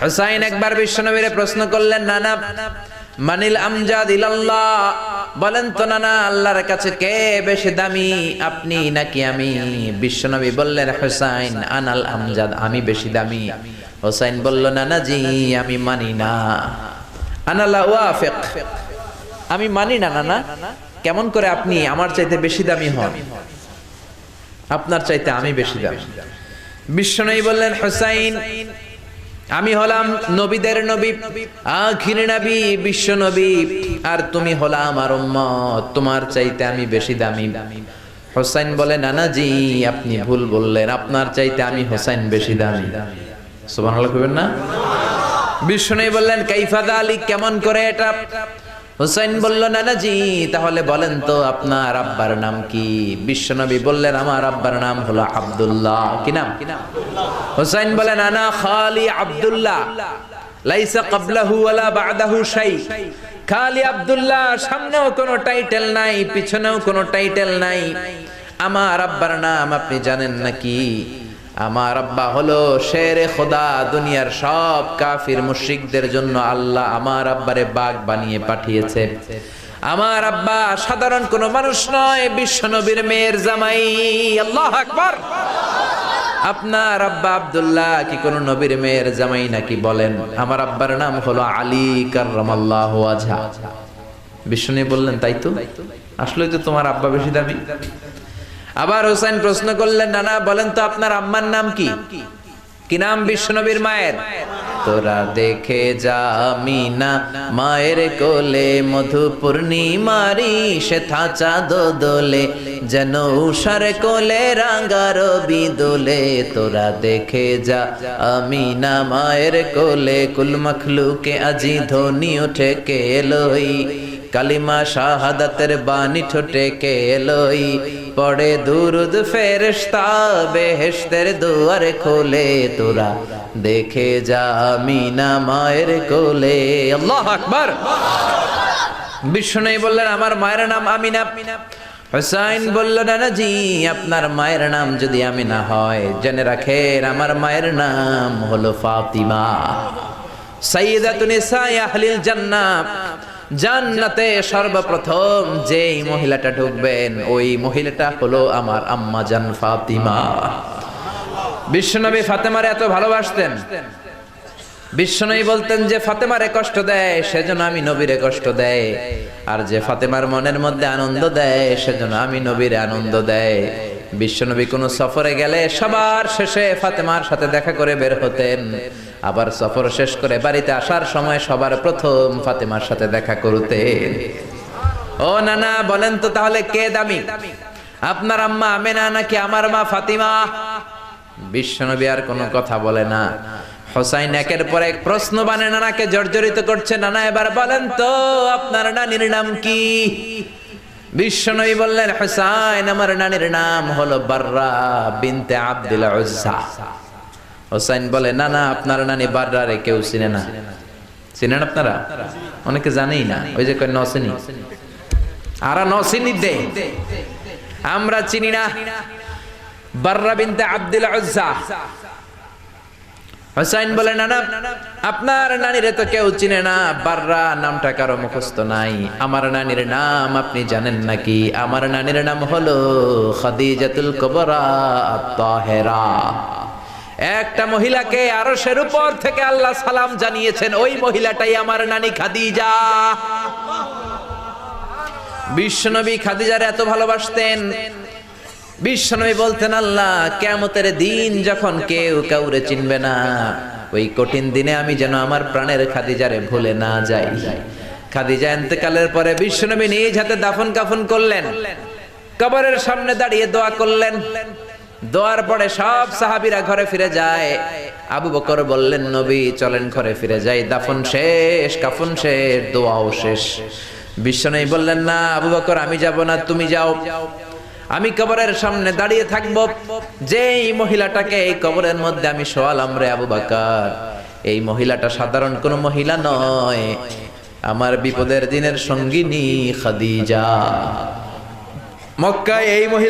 হুসাইন একবার বিশ্বনবীরে প্রশ্ন করলেন, নানা মানিল আমজাদ ইলাল্লাহ, বলেন তো নানা আল্লাহর কাছে কে বেশি দামি, আপনি নাকি আমি? বিশ্বনবী বললেন, হুসাইন আনাল আমজাদ, আমি বেশি দামি। হুসাইন বলল, নানা জি আমি মানি না, আনা লা ওয়াফিক, আমি মানি না নানা। কেমন করে আপনি আমার চাইতে বেশি দামি হন? আপনার চাইতে আমি বেশি দামি। বিশ্বনবী বললেন, হুসাইন আমি হলাম নবীদের নবী, আখির নবী, বিশ্ব নবী, আর তুমি হলা আমার উম্মত, তোমার চাইতে আমি বেশি দামি। হুসাইন বলে, নানা জি আপনি ভুল বললেন, আপনার চাইতে আমি হুসাইন বেশি দামি। সুবহানাল্লাহ কইবেন না? বিশ্বনবী বললেন, কাইফা যালিক, কেমন করে এটা? হুসাইন বলল, নানা জি তাহলে বলেন তো আপনার আব্বার নাম কি? বিশ্বনবী বললেন, আমার আব্বার নাম হলো আব্দুল্লাহ। কি নাম? হুসাইন বলেন, আনা খালি আব্দুল্লাহ, লাইসা ক্বাবলাহু ওয়ালা বা'দাহু শাই। খালি আব্দুল্লাহ, সামনেও কোনো টাইটেল নাই, পিছনেও কোনো টাইটেল নাই। আমার আব্বার নাম আপনি জানেন নাকি? আমার আব্বা হলো শেরে খোদা, দুনিয়ার সব কাফির মুশরিকদের জন্য আল্লাহ আমার আব্বারে বাগ বানিয়ে পাঠিয়েছে। আমার আব্বা সাধারণ কোনো মানুষ নয়, বিশ্ব নবীর মেয়ের জামাই। আল্লাহু আকবার। আপনার আব্বা আব্দুল্লাহ কি কোন নবীর মেয়ের জামাই নাকি? বলেন, আমার আব্বার নাম হলো আলী কাররামাল্লাহু ওয়াজহা। বিষ্ণু বললেন, তাই তো, আসলে তো তোমার আব্বা বেশি দামি। আবার হুসাইন প্রশ্ন করলেন, নানা বলেন তো আপনার আম্মার নাম কি? কি নাম বিশ্বনবীর মায়ের? তোরা দেখে যা আমিনা মায়ের কোলে, মধু পূর্ণিমারি সেথা চাঁদ দোলে, যেন উষার কোলে রাঙার বিদোলে। তোরা দেখে যা আমিনা মায়ের কোলে, কুল মখলুকে আজি ধ্বনি ওঠে কে এলোই, কালিমা শাহাদাতের বাণী ঠোঁটে কে এলোই, পড়ে দুরুদ ফেরেশতা বেহেশতের দুয়ার খোলে। তোরা দেখে যা আমিনা মায়ের কোলে। আল্লাহু আকবার। বিশ্বনবী বললেন, আমার মায়ের নাম আমিনা। হুসাইন বলল, নানা জি আপনার মায়ের নাম যদি আমিনা হয়, জেনে রাখেন আমার মায়ের নাম হলো ফাতিমা, সাইয়্যিদাতুন নিসাই আহলিল জান্নাহ। জান্নাতে সর্বপ্রথম যেই মহিলাটা ঢুকবেন, ওই মহিলাটা হলো আমার আম্মা জান ফাতিমা। বিশ্বনবী ফাতেমারে এত ভালোবাসতেন, বিশ্বনবী বলতেন যে ফাতেমারে কষ্ট দেয় সেজন্য আমি নবীরে কষ্ট দেয়, আর যে ফাতেমার মনের মধ্যে আনন্দ দেয় সেজন্য আমি নবীরে আনন্দ দেয়। বিশ্বনবী কোন সফরে গেলে সবার শেষে ফাতেমার সাথে দেখা করে বের হতেন, আবার সফর শেষ করে বাড়িতে আসার সময় সবার প্রথম ফাতেমার সাথে দেখা করতেন। ও নানা বলেন তো তাহলে কে দামি, আপনার আম্মা আমেনা নাকি আমার মা ফাতিমা? বিশ্বনবী আর কোনো কথা বলে না। হুসাইন একের পর এক প্রশ্ন বানে নানাকে জর্জরিত করছে, নানা এবার বলেন তো আপনার নানির নাম কি? বিশ্বনবী বললেন, হুসাইন আমার নানির নাম হলো বাররা বিনতে আব্দুল উজ্জা। হুসাইন বলে, না না আপনার নানি বাররা রে কেউ চিনে না। চিনেন আপনারা? অনেকে জানেই না, ওই যে কয় নসিনি, আরা নসিনি দে, আমরা চিনি না বাররা বিনতে আব্দুল উজ্জা। হুসাইন বলে, না না আপনার নানিরে তো কেউ চিনে না, বাররা নামটা কারো মুখস্থ নাই। আমার নানির নাম আপনি জানেন নাকি? আমার নানির নাম হলো খাদিজাতুল কুবরা আত-তাহেরা। একটা মহিলাকে আরশের উপর থেকে আল্লাহ সালাম জানিয়েছেন, ওই মহিলাটাই আমার নানি খাদিজা। বিশ্বনবী খাদিজারে এত ভালোবাসতেন, বিশ্বনবী বলতেন, আল্লাহ কিয়ামতের দিন যখন কেউ কাউরে চিনবে না, ওই কঠিন দিনে আমি যেন আমার প্রাণের খাদিজারে ভুলে না যাই। খাদিজা ইন্তেকালের পরে বিশ্বনবী নিজ হাতে দাফন কাফন করলেন, কবরের সামনে দাঁড়িয়ে দোয়া করলেন। দোয়ার পরে সব সাহাবীরা ঘরে ফিরে যায়। আবু বকর বললেন, নবী চলেন ঘরে ফিরে যাই, দাফন শেষ, কাফন শেষ, দোয়াও শেষ। বিশ্বনবী বললেন, না আবু বকর আমি যাব না, তুমি যাও, আমি কবরের সামনে দাঁড়িয়ে থাকবো। যেই মহিলাটাকে এই কবরের মধ্যে আমি শোয়ালাম রে আবু বকর, এই মহিলাটা সাধারণ কোন মহিলা নয়, আমার বিপদের দিনের সঙ্গিনী খাদিজা। মক্কায় এই মহিলা